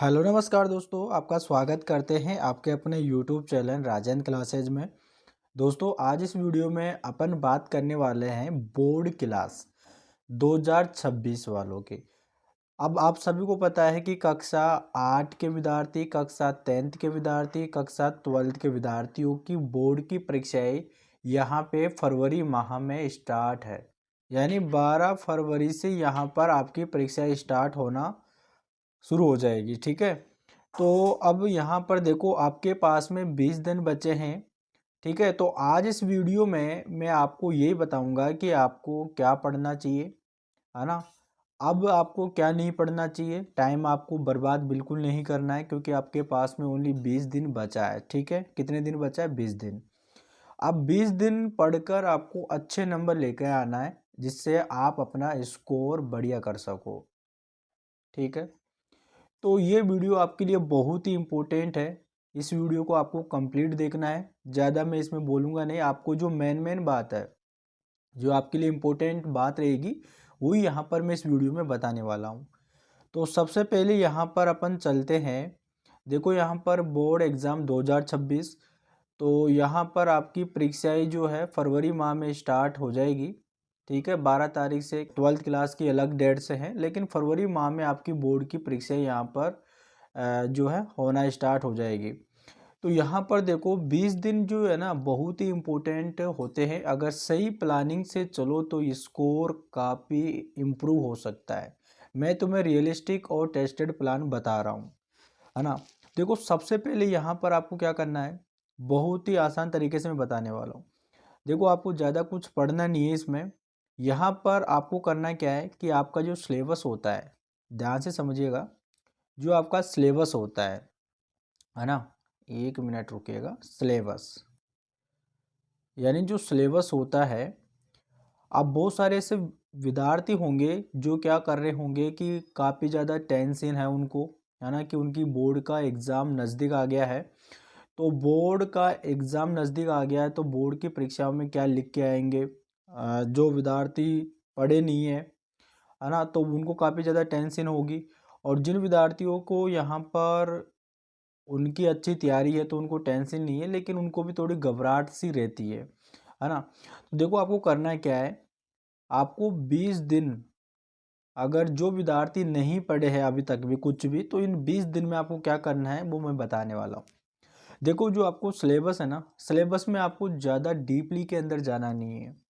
Hello नमस्कार दोस्तों, आपका स्वागत करते हैं आपके अपने यूट्यूब चैनल राजेंद्र क्लासेज में। दोस्तों, आज इस वीडियो में अपन बात करने वाले हैं बोर्ड क्लास 2026 वालों की। अब आप सभी को पता है कि कक्षा 8 के विद्यार्थी, कक्षा 10th के विद्यार्थी, कक्षा 12th के विद्यार्थियों की बोर्ड की परीक्षाएं यहाँ पे फरवरी माह में स्टार्ट है। यानी 12 फरवरी से यहाँ पर आपकी परीक्षा स्टार्ट होना शुरू हो जाएगी। ठीक है, तो अब यहाँ पर देखो आपके पास में 20 दिन बचे हैं। ठीक है, तो आज इस वीडियो में मैं आपको यही बताऊंगा कि आपको क्या पढ़ना चाहिए, है ना। अब आपको क्या नहीं पढ़ना चाहिए, टाइम आपको बर्बाद बिल्कुल नहीं करना है क्योंकि आपके पास में ओनली 20 दिन बचा है। ठीक है, कितने दिन बचा है? 20 दिन। अब 20 दिन पढ़कर आपको अच्छे नंबर लेकर आना है जिससे आप अपना स्कोर बढ़िया कर सको। ठीक है, तो ये वीडियो आपके लिए बहुत ही इम्पोर्टेंट है। इस वीडियो को आपको कंप्लीट देखना है। ज़्यादा मैं इसमें बोलूँगा नहीं, आपको जो मेन बात है, जो आपके लिए इम्पोर्टेंट बात रहेगी, वही यहाँ पर मैं इस वीडियो में बताने वाला हूँ। तो सबसे पहले यहाँ पर अपन चलते हैं। देखो यहाँ पर बोर्ड एग्ज़ाम 2026, तो यहाँ पर आपकी परीक्षाएँ जो है फरवरी माह में स्टार्ट हो जाएगी। ठीक है, 12 तारीख से 12th क्लास की अलग डेट से हैं, लेकिन फरवरी माह में आपकी बोर्ड की परीक्षाएँ यहाँ पर जो है होना स्टार्ट हो जाएगी। तो यहाँ पर देखो 20 दिन जो है ना बहुत ही इम्पोर्टेंट होते हैं। अगर सही प्लानिंग से चलो तो स्कोर काफ़ी इम्प्रूव हो सकता है। मैं तुम्हें रियलिस्टिक और टेस्टेड प्लान बता रहा हूँ, है ना। देखो सबसे पहले यहाँ पर आपको क्या करना है, बहुत ही आसान तरीके से मैं बताने वाला हूँ। देखो आपको ज़्यादा कुछ पढ़ना नहीं है इसमें। यहाँ पर आपको करना क्या है कि आपका जो सिलेबस होता है, ध्यान से समझिएगा, जो आपका सिलेबस होता है ना, एक मिनट रुकिएगा। सिलेबस यानी जो सिलेबस होता है, अब बहुत सारे ऐसे विद्यार्थी होंगे जो क्या कर रहे होंगे कि काफ़ी ज़्यादा टेंशन है उनको, है ना, कि उनकी बोर्ड का एग्ज़ाम नज़दीक आ गया है। तो बोर्ड का एग्ज़ाम नज़दीक आ गया है तो बोर्ड की परीक्षाओं में क्या लिख के आएंगे। जो विद्यार्थी पढ़े नहीं है ना, तो उनको काफ़ी ज़्यादा टेंशन होगी। और जिन विद्यार्थियों को यहाँ पर उनकी अच्छी तैयारी है तो उनको टेंशन नहीं है, लेकिन उनको भी थोड़ी घबराहट सी रहती है ना। तो देखो आपको करना क्या है, आपको 20 दिन, अगर जो विद्यार्थी नहीं पढ़े हैं अभी तक भी कुछ भी, तो इन 20 दिन में आपको क्या करना है वो मैं बताने वाला हूँ। देखो जो आपको सिलेबस है ना, सिलेबस में आपको ज़्यादा डीपली के अंदर जाना नहीं है।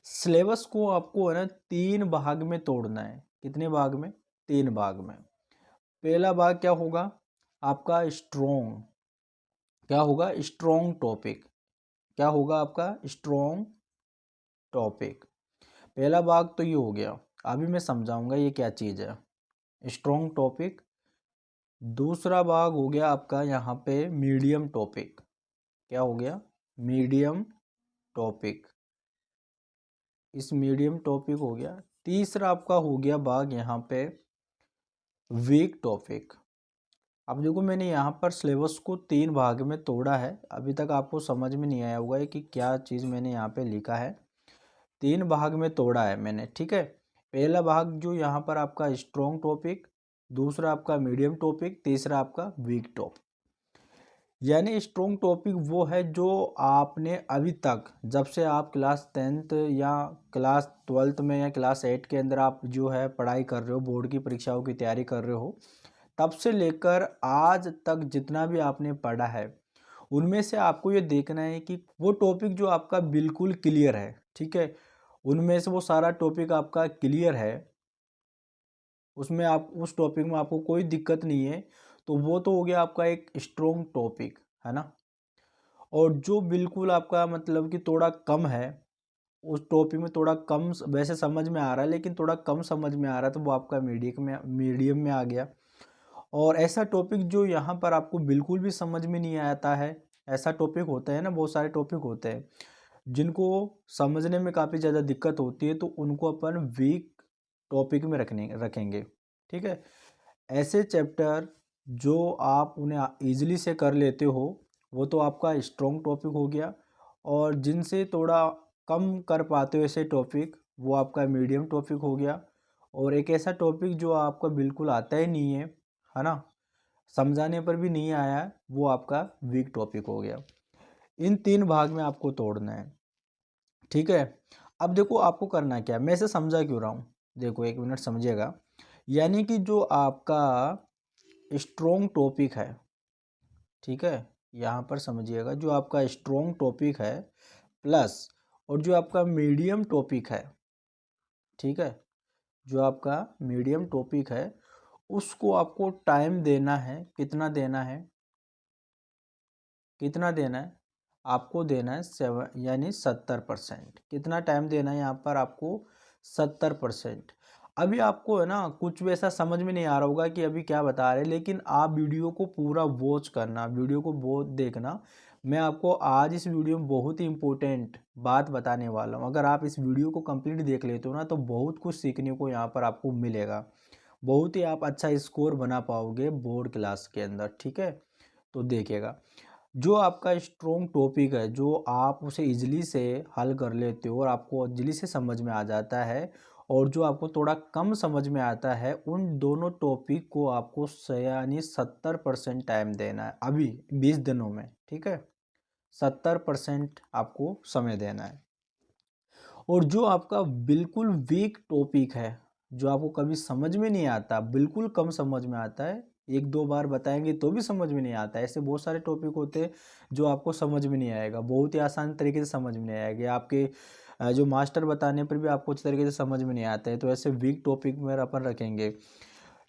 सिलेबस को आपको है ना 3 भाग में तोड़ना है। कितने भाग में? 3 भाग में। पहला भाग क्या होगा आपका? स्ट्रॉन्ग। क्या होगा? Strong topic. क्या होगा आपका? Strong topic. पहला भाग तो ये हो गया। अभी मैं समझाऊंगा ये क्या चीज़ है, स्ट्रॉन्ग टॉपिक। दूसरा भाग हो गया आपका यहाँ पे मीडियम टॉपिक। क्या हो गया? Medium topic. इस मीडियम टॉपिक हो गया। तीसरा आपका हो गया भाग यहाँ पे वीक टॉपिक। अब देखो मैंने यहाँ पर सिलेबस को 3 भाग में तोड़ा है। अभी तक आपको समझ में नहीं आया होगा कि क्या चीज़ मैंने यहाँ पे लिखा है। 3 भाग में तोड़ा है मैंने। ठीक है, पहला भाग जो यहाँ पर आपका स्ट्रॉन्ग टॉपिक, दूसरा आपका मीडियम टॉपिक, तीसरा आपका वीक टॉपिक। यानी स्ट्रॉन्ग टॉपिक वो है जो आपने अभी तक, जब से आप क्लास 10th या क्लास 12th में या क्लास 8 के अंदर आप जो है पढ़ाई कर रहे हो, बोर्ड की परीक्षाओं की तैयारी कर रहे हो, तब से लेकर आज तक जितना भी आपने पढ़ा है, उनमें से आपको ये देखना है कि वो टॉपिक जो आपका बिल्कुल क्लियर है। ठीक है, उनमें से वो सारा टॉपिक आपका क्लियर है, उसमें आप उस टॉपिक में आपको कोई दिक्कत नहीं है, तो वो तो हो गया आपका एक स्ट्रॉन्ग टॉपिक, है ना। और जो बिल्कुल आपका मतलब कि थोड़ा कम है, उस टॉपिक में थोड़ा कम वैसे समझ में आ रहा है लेकिन थोड़ा कम समझ में आ रहा है, तो वो आपका मीडियम में आ गया। और ऐसा टॉपिक जो यहाँ पर आपको बिल्कुल भी समझ में नहीं आता है, ऐसा टॉपिक होता है ना, बहुत सारे टॉपिक होते हैं जिनको समझने में काफ़ी ज़्यादा दिक्कत होती है, तो उनको अपन वीक टॉपिक में रखेंगे। ठीक है, ऐसे चैप्टर जो आप उन्हें ईजिली से कर लेते हो वो तो आपका स्ट्रॉन्ग टॉपिक हो गया। और जिनसे थोड़ा कम कर पाते हो ऐसे टॉपिक, वो आपका मीडियम टॉपिक हो गया। और एक ऐसा टॉपिक जो आपका बिल्कुल आता ही नहीं है ना, समझाने पर भी नहीं आया, वो आपका वीक टॉपिक हो गया। इन 3 भाग में आपको तोड़ना है, ठीक है। अब देखो आपको करना क्या है, मैं इसे समझा क्यों रहा हूँ, देखो 1 मिनट समझिएगा। यानी कि जो आपका स्ट्रॉन्ग टॉपिक है, ठीक है, यहाँ पर समझिएगा, जो आपका स्ट्रॉन्ग टॉपिक है प्लस और जो आपका मीडियम टॉपिक है, ठीक है, जो आपका मीडियम टॉपिक है उसको आपको टाइम देना है। कितना देना है, कितना देना है, आपको देना है 7 यानी 70%। कितना टाइम देना है यहाँ पर आपको, 70%। अभी आपको है ना कुछ भी ऐसा समझ में नहीं आ रहा होगा कि अभी क्या बता रहे हैं, लेकिन आप वीडियो को पूरा वॉच करना, वीडियो को बहुत देखना। मैं आपको आज इस वीडियो में बहुत ही इम्पोर्टेंट बात बताने वाला हूँ। अगर आप इस वीडियो को कंप्लीट देख लेते हो ना तो बहुत कुछ सीखने को यहाँ पर आपको मिलेगा। बहुत ही आप अच्छा स्कोर बना पाओगे बोर्ड क्लास के अंदर, ठीक है। तो देखिएगा, जो आपका स्ट्रॉन्ग टॉपिक है, जो आप उसे इजीली से हल कर लेते हो और आपको इजीली से समझ में आ जाता है, और जो आपको थोड़ा कम समझ में आता है, उन दोनों टॉपिक को आपको यानी 70% टाइम देना है अभी 20 दिनों में, ठीक है। 70% आपको समय देना है। और जो आपका बिल्कुल वीक टॉपिक है, जो आपको कभी समझ में नहीं आता, बिल्कुल कम समझ में आता है, 1-2 बार बताएंगे तो भी समझ में नहीं आता, ऐसे बहुत सारे टॉपिक होते हैं जो आपको समझ में नहीं आएगा, बहुत ही आसान तरीके से समझ में नहीं आएगा, आपके जो मास्टर बताने पर भी आपको अच्छी तरीके से समझ में नहीं आता है। तो ऐसे वीक टॉपिक में अपन रखेंगे,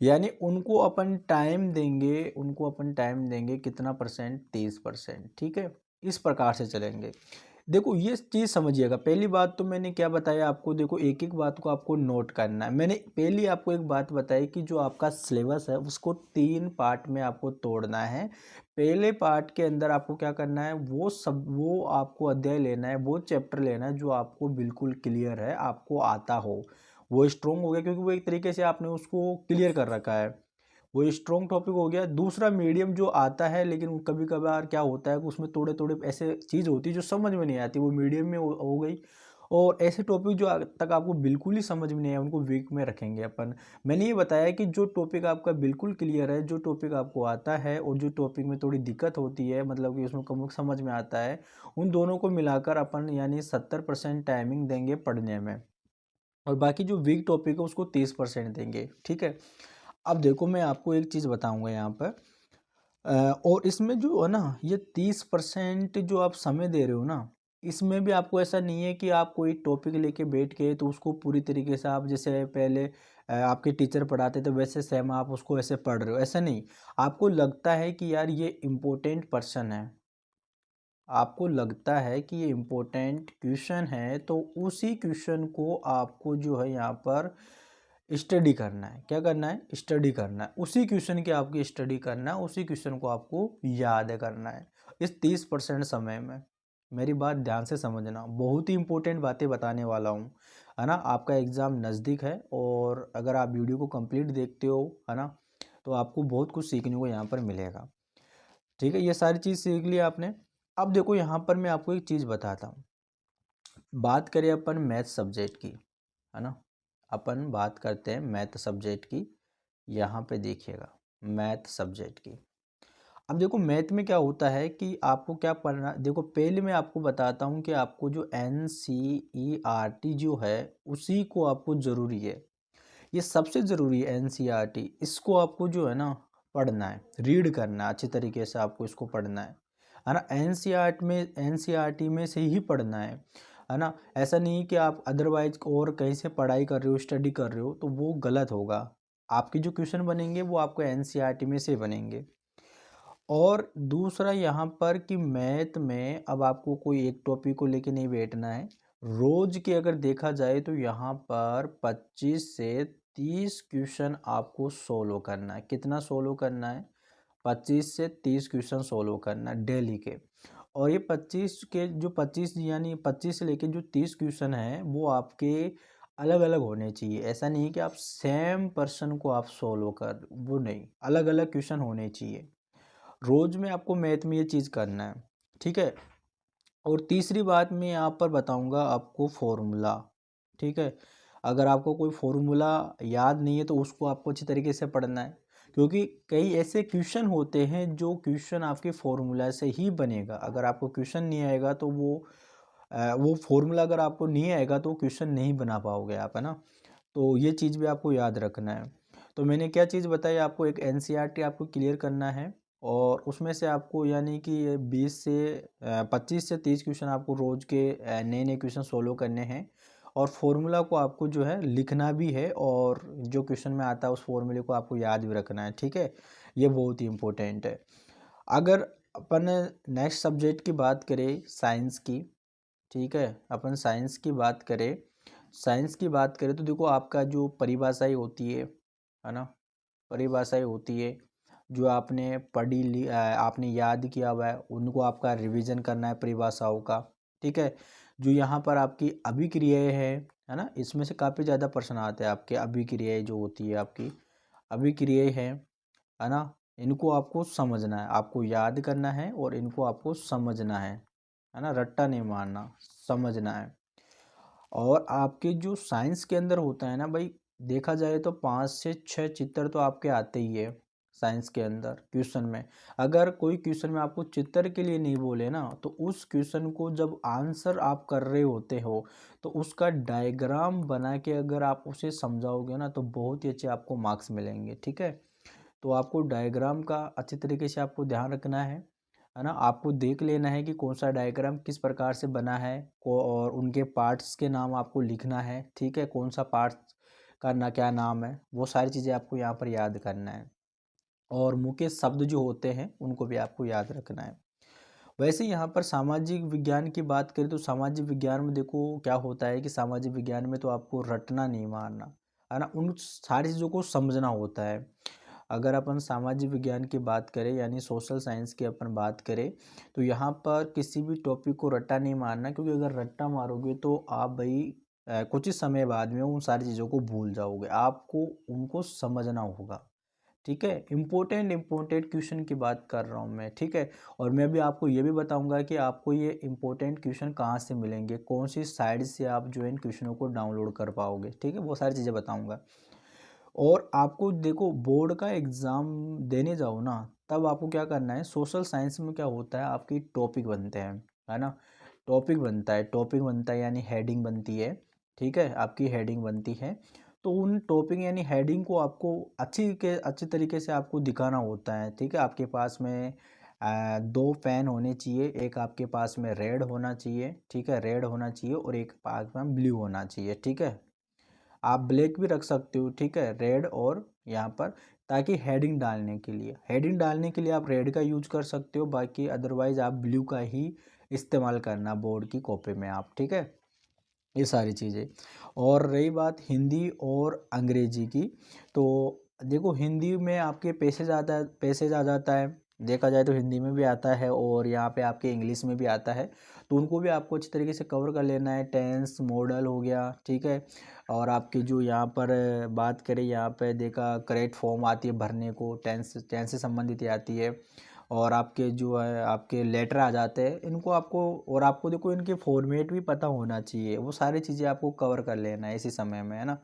यानी उनको अपन टाइम देंगे, उनको अपन टाइम देंगे कितना परसेंट, 30%, ठीक है। इस प्रकार से चलेंगे। देखो ये चीज़ समझिएगा, पहली बात तो मैंने क्या बताया आपको, देखो एक एक बात को आपको नोट करना है। मैंने पहली आपको एक बात बताई कि जो आपका सिलेबस है उसको 3 पार्ट में आपको तोड़ना है। पहले पार्ट के अंदर आपको क्या करना है, वो आपको अध्याय लेना है, वो चैप्टर लेना है जो आपको बिल्कुल क्लियर है, आपको आता हो। वो स्ट्रॉन्ग हो गया क्योंकि वो एक तरीके से आपने उसको क्लियर कर रखा है, वो स्ट्रॉन्ग टॉपिक हो गया। दूसरा मीडियम जो आता है, लेकिन कभी कभार क्या होता है कि उसमें थोड़े थोड़े ऐसे चीज़ होती है जो समझ में नहीं आती, वो मीडियम में हो गई। और ऐसे टॉपिक जो आज तक आपको बिल्कुल ही समझ में नहीं आया उनको वीक में रखेंगे अपन। मैंने ये बताया कि जो टॉपिक आपका बिल्कुल क्लियर है, जो टॉपिक आपको आता है और जो टॉपिक में थोड़ी दिक्कत होती है, मतलब कि उसमें कम समझ में आता है, उन दोनों को मिलाकर अपन यानी 70% टाइमिंग देंगे पढ़ने में, और बाकी जो वीक टॉपिक है उसको 30% देंगे, ठीक है। अब देखो मैं आपको एक चीज़ बताऊंगा यहाँ पर, और इसमें जो है ना ये 30% जो आप समय दे रहे हो ना, इसमें भी आपको ऐसा नहीं है कि आप कोई टॉपिक लेके बैठ के तो उसको पूरी तरीके से आप जैसे पहले आपके टीचर पढ़ाते थे वैसे सेम आप उसको ऐसे पढ़ रहे हो, ऐसा नहीं। आपको लगता है कि यार ये इम्पोर्टेंट पर्सन है, आपको लगता है कि ये इम्पोर्टेंट क्वेश्चन है, तो उसी क्वेश्चन को आपको जो है यहाँ पर स्टडी करना है। क्या करना है, स्टडी करना है, उसी क्वेश्चन की आपकी स्टडी करना है, उसी क्वेश्चन को आपको याद करना है इस 30% समय में। मेरी बात ध्यान से समझना, बहुत ही इंपॉर्टेंट बातें बताने वाला हूँ, है ना। आपका एग्ज़ाम नज़दीक है और अगर आप वीडियो को कंप्लीट देखते हो, है ना, तो आपको बहुत कुछ सीखने को यहाँ पर मिलेगा, ठीक है। ये सारी चीज़ सीख ली आपने। अब देखो यहाँ पर मैं आपको एक चीज़ बताता हूँ। बात करें अपन मैथ सब्जेक्ट की, है ना, अपन बात करते हैं मैथ सब्जेक्ट की। यहाँ पे देखिएगा मैथ सब्जेक्ट की। अब देखो मैथ में क्या होता है कि आपको क्या पढ़ना, देखो पहले मैं आपको बताता हूँ कि आपको जो NCERT जो है उसी को आपको ज़रूरी है, ये सबसे ज़रूरी है NCERT। इसको आपको जो है ना पढ़ना है, रीड करना है, अच्छी तरीके से आपको इसको पढ़ना है ना। NCERT में से ही पढ़ना है ना। ऐसा नहीं कि आप अदरवाइज और कहीं से पढ़ाई कर रहे हो, स्टडी कर रहे हो, तो वो गलत होगा। आपके जो क्वेश्चन बनेंगे वो आपको NCERT में से बनेंगे। और दूसरा यहाँ पर कि मैथ में अब आपको कोई एक टॉपिक को लेके नहीं बैठना है, रोज के अगर देखा जाए तो यहाँ पर 25 से 30 क्वेश्चन आपको सोल्व करना है। कितना सोल्व करना है, 25 से 30 क्वेश्चन सोल्व करना है डेली के। और ये 25 के जो 25 यानी 25 से लेके जो 30 क्वेश्चन है वो आपके अलग अलग होने चाहिए। ऐसा नहीं कि आप सेम पर्सन को आप सोल्व कर, वो नहीं, अलग अलग क्वेश्चन होने चाहिए। रोज में आपको मैथ में ये चीज़ करना है, ठीक है। और तीसरी बात मैं यहाँ पर बताऊँगा आपको फॉर्मूला, ठीक है। अगर आपको कोई फॉर्मूला याद नहीं है तो उसको आपको अच्छी तरीके से पढ़ना है, क्योंकि कई ऐसे क्वेश्चन होते हैं जो क्वेश्चन आपके फॉर्मूला से ही बनेगा। अगर आपको क्वेश्चन नहीं आएगा तो वो फॉर्मूला अगर आपको नहीं आएगा तो क्वेश्चन नहीं बना पाओगे आप, है ना। तो ये चीज़ भी आपको याद रखना है। तो मैंने क्या चीज़ बताई आपको, एक एनसीईआरटी आपको क्लियर करना है और उसमें से आपको यानी कि 20 से 25 से 30 क्वेश्चन आपको रोज़ के नए नए क्वेश्चन सोल्व करने हैं और फॉर्मूला को आपको जो है लिखना भी है और जो क्वेश्चन में आता है उस फॉर्मूले को आपको याद भी रखना है, ठीक है। ये बहुत ही इम्पोर्टेंट है। अगर अपन नेक्स्ट सब्जेक्ट की बात करें साइंस की, ठीक है, अपन साइंस की बात करें तो देखो आपका जो परिभाषाएं होती है ना, परिभाषाएं होती है जो आपने आपने याद किया हुआ है उनको आपका रिवीजन करना है परिभाषाओं का, ठीक है। जो यहाँ पर आपकी अभिक्रियाएं है ना, इसमें से काफ़ी ज़्यादा प्रश्न आते हैं आपके। अभिक्रियाएं जो होती है आपकी अभिक्रियाएं हैं, है ना, इनको आपको समझना है, आपको याद करना है और इनको आपको समझना है ना, रट्टा नहीं मारना, समझना है। और आपके जो साइंस के अंदर होता है ना भाई, देखा जाए तो 5 से 6 चित्र तो आपके आते ही है साइंस के अंदर क्वेश्चन में। अगर कोई क्वेश्चन में आपको चित्र के लिए नहीं बोले ना तो उस क्वेश्चन को जब आंसर आप कर रहे होते हो तो उसका डायग्राम बना के अगर आप उसे समझाओगे ना तो बहुत ही अच्छे आपको मार्क्स मिलेंगे, ठीक है। तो आपको डायग्राम का अच्छी तरीके से आपको ध्यान रखना है ना। आपको देख लेना है कि कौन सा डायग्राम किस प्रकार से बना है को और उनके पार्ट्स के नाम आपको लिखना है, ठीक है। कौन सा पार्ट्स का ना क्या नाम है वो सारी चीज़ें आपको यहाँ पर याद करना है और मुख्य शब्द जो होते हैं उनको भी आपको याद रखना है। वैसे यहाँ पर सामाजिक विज्ञान की बात करें तो सामाजिक विज्ञान में देखो क्या होता है कि सामाजिक विज्ञान में तो आपको रटना नहीं मारना, है ना, उन सारी चीज़ों को समझना होता है। अगर अपन सामाजिक विज्ञान की बात करें यानी सोशल साइंस की अपन बात करें तो यहाँ पर किसी भी टॉपिक को रट्टा नहीं मारना, क्योंकि अगर रट्टा मारोगे तो आप भाई कुछ ही समय बाद में उन सारी चीज़ों को भूल जाओगे, आपको उनको समझना होगा, ठीक है। इम्पोर्टेंट क्वेश्चन की बात कर रहा हूँ मैं, ठीक है। और मैं भी आपको ये भी बताऊंगा कि आपको ये इम्पोर्टेंट क्वेश्चन कहाँ से मिलेंगे, कौन सी साइट से आप जो इन क्वेश्चनों को डाउनलोड कर पाओगे, ठीक है, वो सारी चीज़ें बताऊंगा। और आपको देखो बोर्ड का एग्ज़ाम देने जाओ ना तब आपको क्या करना है, सोशल साइंस में क्या होता है आपकी टॉपिक बनते हैं, है ना। टॉपिक बनता है यानी हेडिंग बनती है, ठीक है, आपकी हेडिंग बनती है। तो उन टॉपिक यानी हेडिंग को आपको अच्छी तरीके से आपको दिखाना होता है, ठीक है। आपके पास में दो पेन होने चाहिए, एक आपके पास में रेड होना चाहिए, ठीक है, रेड होना चाहिए और एक पास में ब्लू होना चाहिए, ठीक है। आप ब्लैक भी रख सकते हो, ठीक है, रेड और यहाँ पर, ताकि हेडिंग डालने के लिए आप रेड का यूज कर सकते हो, बाकी अदरवाइज आप ब्लू का ही इस्तेमाल करना बोर्ड की कॉपी में आप, ठीक है। ये सारी चीज़ें। और रही बात हिंदी और अंग्रेजी की, तो देखो हिंदी में आपके पैसेज आ जाता है, देखा जाए तो हिंदी में भी आता है और यहाँ पे आपके इंग्लिश में भी आता है। तो उनको भी आपको अच्छी तरीके से कवर कर लेना है, टेंस मॉडल हो गया, ठीक है। और आपकी जो यहाँ पर बात करें, यहाँ पे देखा करेक्ट फॉर्म आती है भरने को, टेंस से संबंधित ही आती है। और आपके जो है आपके लेटर आ जाते हैं इनको आपको, और आपको देखो इनके फॉर्मेट भी पता होना चाहिए, वो सारी चीज़ें आपको कवर कर लेना है इसी समय में, है ना।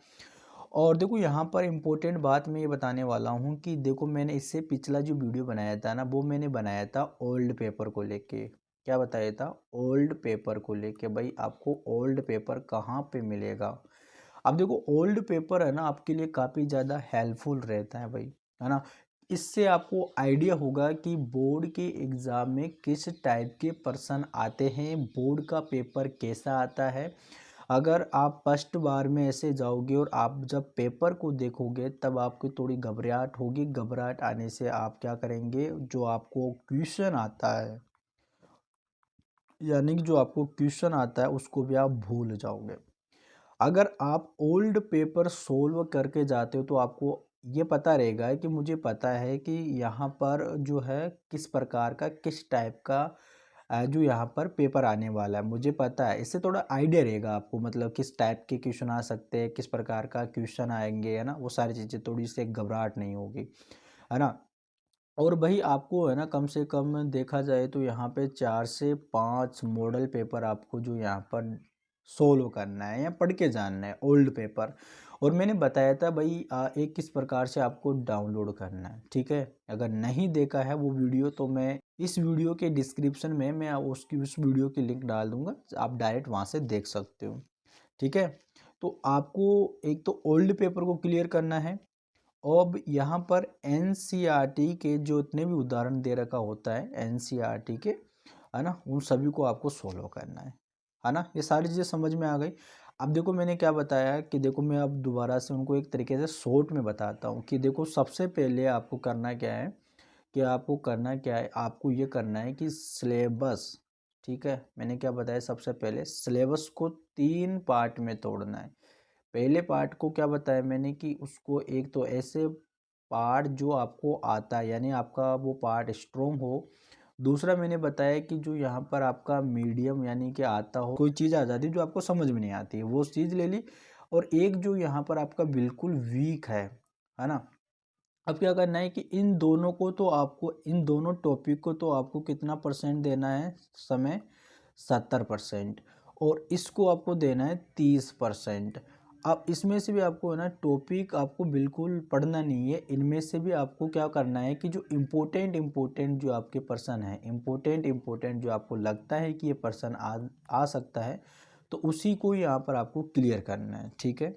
और देखो यहाँ पर इम्पोर्टेंट बात मैं ये बताने वाला हूँ कि देखो मैंने इससे पिछला जो वीडियो बनाया था ना वो मैंने बनाया था ओल्ड पेपर को लेके। क्या बताया था, ओल्ड पेपर को लेके, भाई आपको ओल्ड पेपर कहाँ पे मिलेगा। अब देखो ओल्ड पेपर है ना आपके लिए काफ़ी ज़्यादा हेल्पफुल रहता है भाई, है ना। इससे आपको आइडिया होगा कि बोर्ड के एग्ज़ाम में किस टाइप के प्रश्न आते हैं, बोर्ड का पेपर कैसा आता है। अगर आप फर्स्ट बार में ऐसे जाओगे और आप जब पेपर को देखोगे तब आपको थोड़ी घबराहट होगी, घबराहट आने से आप क्या करेंगे, जो आपको क्वेश्चन आता है यानी कि जो आपको क्वेश्चन आता है उसको भी आप भूल जाओगे। अगर आप ओल्ड पेपर सोल्व करके जाते हो तो आपको ये पता रहेगा कि मुझे पता है कि यहाँ पर जो है किस प्रकार का किस टाइप का जो यहाँ पर पेपर आने वाला है, मुझे पता है। इससे थोड़ा आइडिया रहेगा आपको, मतलब किस टाइप के क्वेश्चन आ सकते हैं, किस प्रकार का क्वेश्चन आएंगे, है ना, वो सारी चीज़ें, थोड़ी सी घबराहट नहीं होगी, है ना। और भाई आपको है ना कम से कम देखा जाए तो यहाँ पे 4 से 5 मॉडल पेपर आपको जो यहाँ पर सोल्व करना है या पढ़ के जानना है ओल्ड पेपर। और मैंने बताया था भाई एक किस प्रकार से आपको डाउनलोड करना है, ठीक है। अगर नहीं देखा है वो वीडियो तो मैं इस वीडियो के डिस्क्रिप्शन में मैं उसकी उस वीडियो की लिंक डाल दूंगा, आप डायरेक्ट वहाँ से देख सकते हो, ठीक है। तो आपको एक तो ओल्ड पेपर को क्लियर करना है। अब यहाँ पर एनसीईआरटी के जो इतने भी उदाहरण दे रखा होता है एनसीईआरटी के, है ना, उन सभी को आपको सोल्व करना है ना। ये सारी चीज़ें समझ में आ गई। अब देखो मैंने क्या बताया कि देखो मैं अब दोबारा से उनको एक तरीके से शॉर्ट में बताता हूँ कि देखो सबसे पहले आपको करना क्या है, कि आपको करना क्या है, आपको ये करना है कि सिलेबस, ठीक है, मैंने क्या बताया, सबसे पहले सिलेबस को 3 पार्ट में तोड़ना है। पहले पार्ट को क्या बताया मैंने कि उसको एक तो ऐसे पार्ट जो आपको आता है, यानी आपका वो पार्ट स्ट्रोंग हो। दूसरा मैंने बताया कि जो यहाँ पर आपका मीडियम यानी कि आता हो, कोई चीज़ आ जाती है जो आपको समझ में नहीं आती है वो चीज़ ले ली। और एक जो यहाँ पर आपका बिल्कुल वीक है ना। अब क्या करना है कि इन दोनों को तो आपको, इन दोनों टॉपिक को तो आपको कितना परसेंट देना है समय, 70%। और इसको आपको देना है 30%। अब इसमें से भी आपको है ना टॉपिक आपको बिल्कुल पढ़ना नहीं है, इनमें से भी आपको क्या करना है कि जो इम्पोर्टेंट जो आपके पर्सन है, इम्पोर्टेंट जो आपको लगता है कि ये पर्सन आ सकता है, तो उसी को यहाँ पर आपको क्लियर करना है, ठीक है।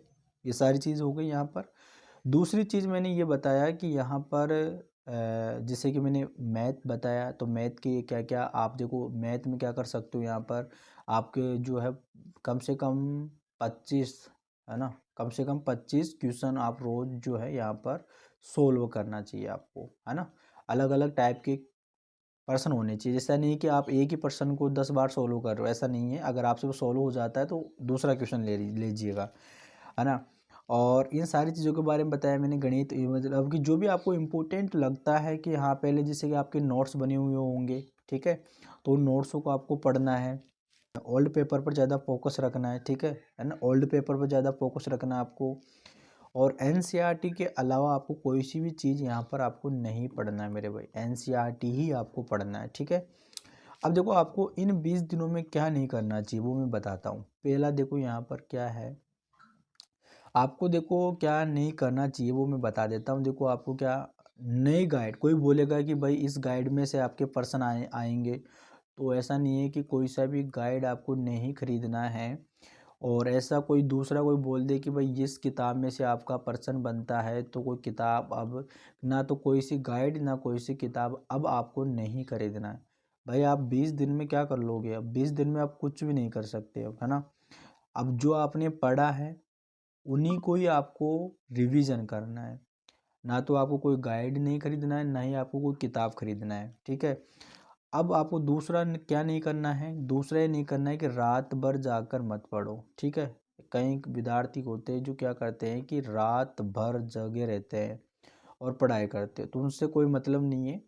ये सारी चीज़ हो गई यहाँ पर। दूसरी चीज़ मैंने ये बताया कि यहाँ पर जैसे कि मैंने मैथ बताया, तो मैथ के क्या क्या आप देखो, मैथ में क्या कर सकते हो, यहाँ पर आपके जो है कम से कम 25, है ना, कम से कम 25 क्वेश्चन आप रोज़ जो है यहाँ पर सोल्व करना चाहिए आपको, है ना। अलग अलग टाइप के पर्सन होने चाहिए, जैसा नहीं कि आप एक ही पर्सन को 10 बार सोल्व कर रहे हो, ऐसा नहीं है। अगर आपसे वो सोल्व हो जाता है तो दूसरा क्वेश्चन ले लीजिएगा, है ना। और इन सारी चीज़ों के बारे में बताया मैंने, गणित, ये मतलब कि जो भी आपको इम्पोर्टेंट लगता है कि हाँ, पहले जैसे कि आपके नोट्स बने हुए होंगे, ठीक है, तो उन नोट्सों को आपको पढ़ना है। ओल्ड पेपर पर ज़्यादा फोकस रखना है, ठीक है ना, ओल्ड पेपर पर ज़्यादा फोकस रखना है आपको। और एनसीईआरटी के अलावा आपको कोई सी भी चीज़ यहाँ पर आपको नहीं पढ़ना है मेरे भाई, एनसीईआरटी ही आपको पढ़ना है, ठीक है। अब देखो आपको इन 20 दिनों में क्या नहीं करना चाहिए वो मैं बताता हूँ। पहला देखो यहाँ पर क्या है, आपको देखो क्या नहीं करना चाहिए वो मैं बता देता हूँ। देखो आपको क्या, नई गाइड, कोई बोलेगा कि भाई इस गाइड में से आपके पर्सन आएंगे, तो ऐसा नहीं है कि कोई सा भी गाइड आपको नहीं खरीदना है। और ऐसा कोई दूसरा कोई बोल दे कि भाई इस किताब में से आपका पर्सन बनता है, तो कोई किताब अब ना, तो कोई सी गाइड ना कोई सी किताब अब आपको नहीं खरीदना है। भाई आप 20 दिन में क्या कर लोगे, अब 20 दिन में आप कुछ भी नहीं कर सकते हो, है ना। अब जो आपने पढ़ा है उन्हीं को ही आपको रिवीजन करना है, ना तो आपको कोई गाइड नहीं खरीदना है, ना ही आपको कोई किताब खरीदना है, ठीक है। अब आपको दूसरा क्या नहीं करना है, दूसरा ये नहीं करना है कि रात भर जाकर मत पढ़ो, ठीक है। कई विद्यार्थी होते हैं जो क्या करते हैं कि रात भर जगे रहते हैं और पढ़ाई करते हैं, तो उनसे कोई मतलब नहीं है।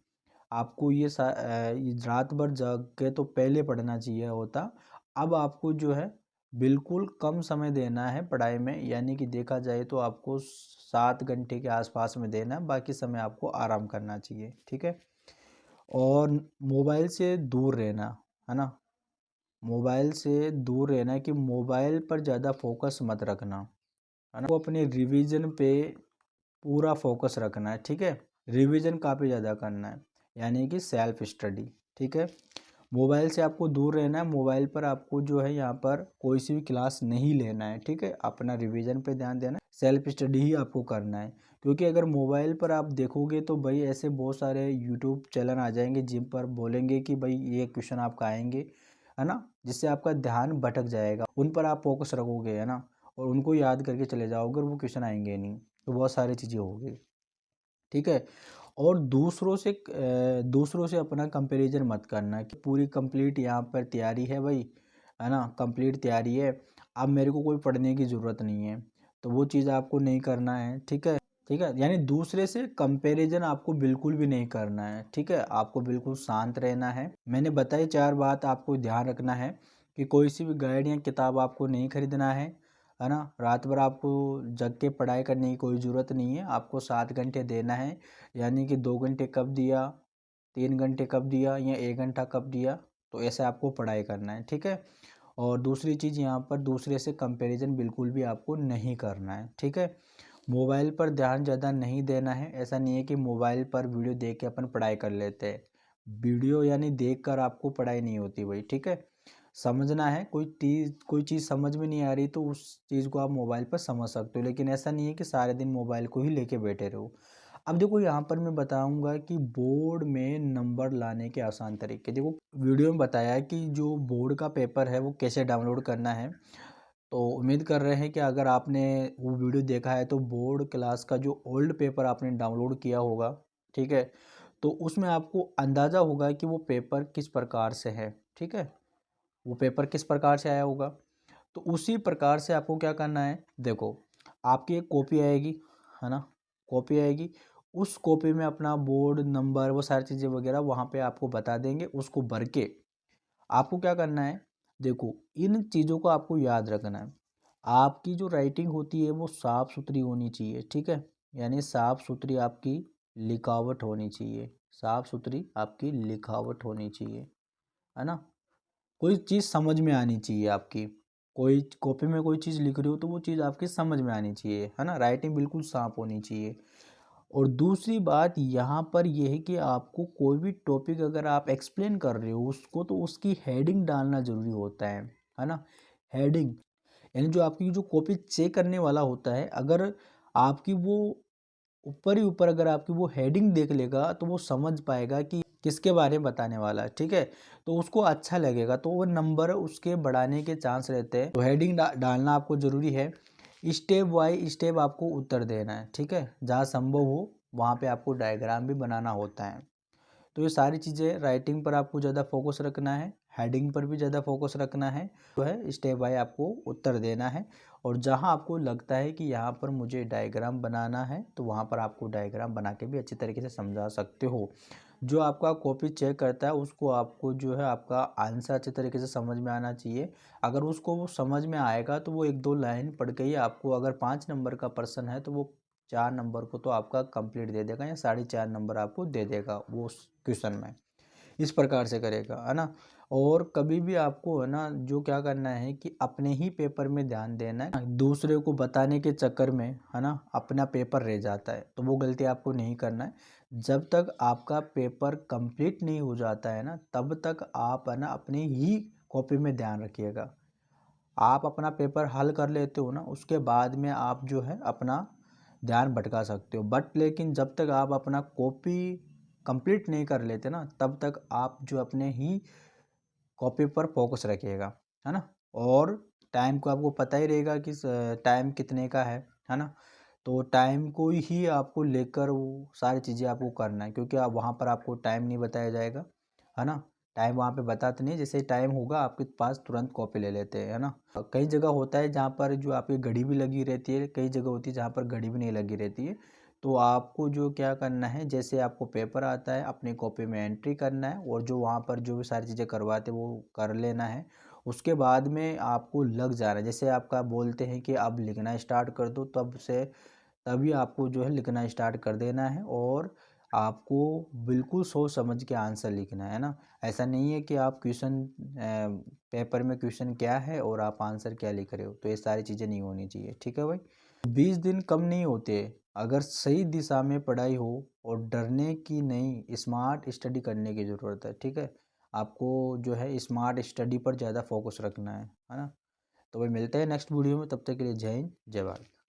आपको ये रात भर जग के तो पहले पढ़ना चाहिए होता। अब आपको जो है बिल्कुल कम समय देना है पढ़ाई में, यानी कि देखा जाए तो आपको 7 घंटे के आसपास में देना है, बाकी समय आपको आराम करना चाहिए, ठीक है। और मोबाइल से दूर रहना, है ना, मोबाइल से दूर रहना है कि मोबाइल पर ज़्यादा फोकस मत रखना, है ना। वो अपने रिवीजन पे पूरा फोकस रखना है, ठीक है। रिवीजन काफ़ी ज़्यादा करना है, यानी कि सेल्फ स्टडी, ठीक है। मोबाइल से आपको दूर रहना है, मोबाइल पर आपको जो है यहाँ पर कोई सी भी क्लास नहीं लेना है, ठीक है। अपना रिवीजन पे ध्यान देना है, सेल्फ स्टडी ही आपको करना है। क्योंकि अगर मोबाइल पर आप देखोगे तो भाई ऐसे बहुत सारे यूट्यूब चैनल आ जाएंगे जिन पर बोलेंगे कि भाई ये क्वेश्चन आपका आएंगे, है ना, जिससे आपका ध्यान भटक जाएगा। उन पर आप फोकस रखोगे, है ना, और उनको याद करके चले जाओगे और वो क्वेश्चन आएंगे नहीं, तो बहुत सारी चीज़ें होगी, ठीक है। और दूसरों से अपना कंपैरिजन मत करना कि पूरी कंप्लीट यहाँ पर तैयारी है भाई, है ना, कंप्लीट तैयारी है, अब मेरे को कोई पढ़ने की ज़रूरत नहीं है, तो वो चीज़ आपको नहीं करना है, ठीक है। ठीक है, यानी दूसरे से कंपैरिजन आपको बिल्कुल भी नहीं करना है, ठीक है। आपको बिल्कुल शांत रहना है। मैंने बताई 4 बात आपको ध्यान रखना है कि कोई सी भी गाइड या किताब आपको नहीं खरीदना है ना। रात भर आपको जग के पढ़ाई करने की कोई ज़रूरत नहीं है, आपको 7 घंटे देना है, यानी कि 2 घंटे कब दिया, 3 घंटे कब दिया या 1 घंटा कब दिया, तो ऐसे आपको पढ़ाई करना है, ठीक है। और दूसरी चीज़ यहाँ पर दूसरे से कंपैरिजन बिल्कुल भी आपको नहीं करना है, ठीक है। मोबाइल पर ध्यान ज़्यादा नहीं देना है। ऐसा नहीं है कि मोबाइल पर वीडियो देख के अपन पढ़ाई कर लेते हैं। वीडियो यानी देख कर आपको पढ़ाई नहीं होती भाई, ठीक है। समझना है, कोई चीज़ समझ में नहीं आ रही तो उस चीज़ को आप मोबाइल पर समझ सकते हो, लेकिन ऐसा नहीं है कि सारे दिन मोबाइल को ही लेके बैठे रहो। अब देखो यहाँ पर मैं बताऊंगा कि बोर्ड में नंबर लाने के आसान तरीके। देखो वीडियो में बताया है कि जो बोर्ड का पेपर है वो कैसे डाउनलोड करना है। तो उम्मीद कर रहे हैं कि अगर आपने वो वीडियो देखा है तो बोर्ड क्लास का जो ओल्ड पेपर आपने डाउनलोड किया होगा, ठीक है, तो उसमें आपको अंदाज़ा होगा कि वो पेपर किस प्रकार से है, ठीक है। वो पेपर किस प्रकार से आया होगा, तो उसी प्रकार से आपको क्या करना है। देखो आपकी एक कॉपी आएगी, है ना, कॉपी आएगी। उस कॉपी में अपना बोर्ड नंबर वो सारी चीज़ें वगैरह वहाँ पे आपको बता देंगे, उसको भर के आपको क्या करना है। देखो इन चीज़ों को आपको याद रखना है। आपकी जो राइटिंग होती है वो साफ़ सुथरी होनी चाहिए, ठीक है। यानी साफ़ सुथरी आपकी लिखावट होनी चाहिए, साफ़ सुथरी आपकी लिखावट होनी चाहिए, है ना। कोई चीज़ समझ में आनी चाहिए आपकी। कोई कॉपी में कोई चीज़ लिख रहे हो तो वो चीज़ आपकी समझ में आनी चाहिए, है ना। राइटिंग बिल्कुल साफ होनी चाहिए। और दूसरी बात यहाँ पर ये है कि आपको कोई भी टॉपिक अगर आप एक्सप्लेन कर रहे हो उसको, तो उसकी हेडिंग डालना ज़रूरी होता है ना। हेडिंग यानी जो आपकी जो कॉपी चेक करने वाला होता है, अगर आपकी वो ऊपर ही ऊपर अगर आपकी वो हेडिंग देख लेगा तो वो समझ पाएगा कि किसके बारे में बताने वाला है, ठीक है। तो उसको अच्छा लगेगा, तो वो नंबर उसके बढ़ाने के चांस रहते हैं। तो हेडिंग डालना आपको ज़रूरी है। स्टेप बाय स्टेप आपको उत्तर देना है, ठीक है। जहाँ संभव हो वहाँ पे आपको डायग्राम भी बनाना होता है। तो ये सारी चीज़ें राइटिंग पर आपको ज़्यादा फोकस रखना है, हेडिंग पर भी ज़्यादा फोकस रखना है, जो है स्टेप बाय आपको उत्तर देना है। और जहाँ आपको लगता है कि यहाँ पर मुझे डायग्राम बनाना है तो वहाँ पर आपको डायग्राम बना के भी अच्छी तरीके से समझा सकते हो। जो आपका कॉपी चेक करता है उसको आपको जो है आपका आंसर अच्छे तरीके से समझ में आना चाहिए। अगर उसको वो समझ में आएगा तो वो एक दो लाइन पढ़ के ही आपको, अगर 5 नंबर का पर्सन है तो वो 4 नंबर को तो आपका कंप्लीट दे देगा या 4.5 नंबर आपको दे देगा वो उस क्वेश्चन में। इस प्रकार से करेगा, है ना। और कभी भी आपको, है ना, जो क्या करना है कि अपने ही पेपर में ध्यान देना है। दूसरे को बताने के चक्कर में, है ना, अपना पेपर रह जाता है, तो वो गलती आपको नहीं करना है। जब तक आपका पेपर कंप्लीट नहीं हो जाता है ना, तब तक आप, है ना, अपने ही कॉपी में ध्यान रखिएगा। आप अपना पेपर हल कर लेते हो ना, उसके बाद में आप जो है अपना ध्यान भटका सकते हो। बट लेकिन जब तक आप अपना कॉपी कंप्लीट नहीं कर लेते ना, तब तक आप जो अपने ही कॉपी पर फोकस रखिएगा, है ना। और टाइम को आपको पता ही रहेगा कि टाइम कितने का है ना। तो टाइम को ही आपको लेकर वो सारी चीज़ें आपको करना है, क्योंकि आप वहाँ पर आपको टाइम नहीं बताया जाएगा, है ना। टाइम वहाँ पे बताते नहीं, जैसे टाइम होगा आपके पास तुरंत कॉपी ले लेते हैं, है ना। कई जगह होता है जहाँ पर जो आपकी घड़ी भी लगी रहती है, कई जगह होती है जहाँ पर घड़ी भी नहीं लगी रहती है। तो आपको जो क्या करना है, जैसे आपको पेपर आता है अपनी कॉपी में एंट्री करना है, और जो वहाँ पर जो भी सारी चीज़ें करवाते वो कर लेना है। उसके बाद में आपको लग जा रहा है, जैसे आपका बोलते हैं कि अब लिखना स्टार्ट कर दो, तब से तभी आपको जो है लिखना स्टार्ट कर देना है। और आपको बिल्कुल सोच समझ के आंसर लिखना है ना। ऐसा नहीं है कि आप क्वेश्चन पेपर में क्वेश्चन क्या है और आप आंसर क्या लिख रहे हो, तो ये सारी चीज़ें नहीं होनी चाहिए, ठीक है भाई। 20 दिन कम नहीं होते अगर सही दिशा में पढ़ाई हो, और डरने की नहीं, स्मार्ट स्टडी करने की ज़रूरत है, ठीक है। आपको जो है स्मार्ट स्टडी पर ज़्यादा फोकस रखना है ना। तो भाई मिलते हैं नेक्स्ट वीडियो में, तब तक के लिए जय हिंद जय भारत।